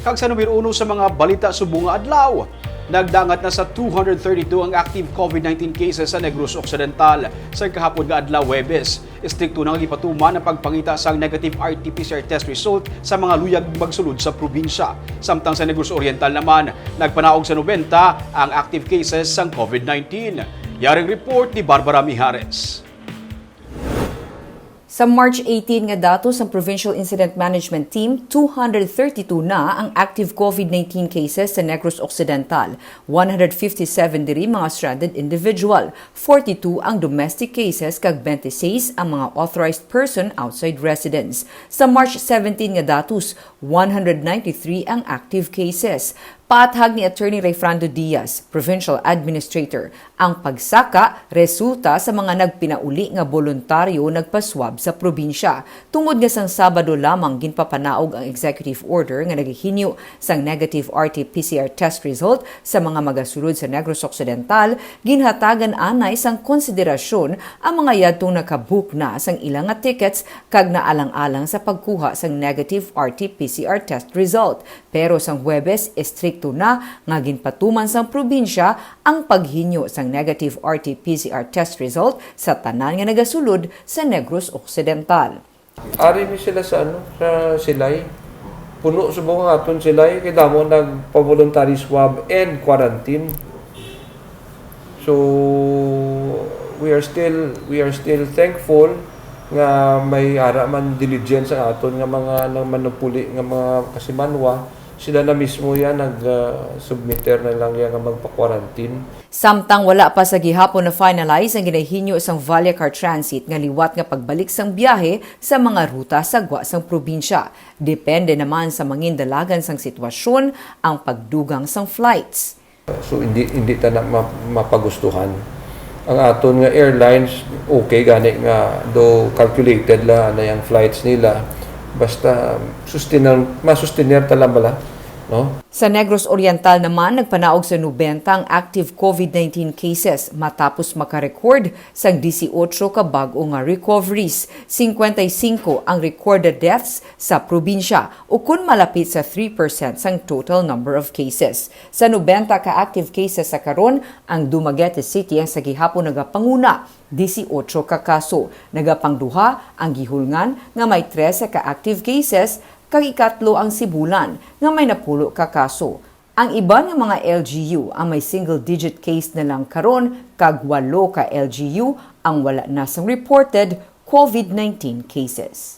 Kag sa numero 1 sa mga balita subong nga adlaw, nagdangat na sa 232 ang active COVID-19 cases sa Negros Occidental sa kahapon nga adlaw Huwebes. Istrikto nang gipatuman ang pagpangita sa negative RT-PCR test result sa mga luyag magsulod sa probinsya. Samtang sa Negros Oriental naman, nagpanaog sa 90 ang active cases sa COVID-19. Yaring report ni Barbara Mijares. Sa March 18 nga datos ang Provincial Incident Management Team, 232 na ang active COVID-19 cases sa Negros Occidental. 157 diri mga stranded individual, 42 ang domestic cases kag 26 ang mga authorized person outside residence. Sa March 17 nga datos, 193 ang active cases. Paathag ni Attorney Rayfrando Diaz, Provincial Administrator, ang pagsaka resulta sa mga nagpinauli nga voluntaryo nagpaswab sa probinsya. Tungod nga sang Sabado lamang ginpapanaog ang executive order nga naghihinyo sang negative RT-PCR test result sa mga magasulod sa Negros Occidental, ginhatagan anay sang konsiderasyon ang mga yadtong nakabook na sang ilang nga tickets kag naalang-alang sa pagkuha sang negative RT-PCR test result. Pero sang Huwebes, strikto na nga ginpatuman sang probinsya ang paghinyo sang negative RT-PCR test result sa tanan nga nagasulod sa Negros Occidental. Ari mi sila sa sa Silay. Puno subong nga aton Silay kay damo nagpa-voluntary swab and quarantine. So we are still thankful nga may ara man diligence sa aton nga mga nang manupuli nga mga kasimanwa. Sila na mismo yan nag-submitter na lang yan nga magpa-quarantine. Samtang wala pa sa gihapon na finalize ang ginahinyo isang Valle Car Transit nga liwat nga pagbalik sang biyahe sa mga ruta sa gwa sang probinsya. Depende naman sa mangin dalagan sang sitwasyon ang pagdugang sang flights. So hindi ta na mapagustuhan. Ang aton nga airlines okay gani nga do calculated la na yung flights nila. Basta masustenir talang bala, no? Sa Negros Oriental naman, nagpanaog sa 90 ang active COVID-19 cases matapos makarecord sa 18 ka bag-o nga recoveries. 55 ang recorded deaths sa probinsya o kun malapit sa 3% sang total number of cases. Sa 90 ka active cases sa karon, ang Dumaguete City ang sa gihapon nagapanguna. 18 ka kaso. Nagapangduha ang Gihulngan nga may 13 ka active cases, kag ikatlo ang Sibulan nga may napulo ka kaso. Ang iban nga mga LGU ang may single-digit case na lang karon, kag 8 ka LGU ang wala na sang reported COVID-19 cases.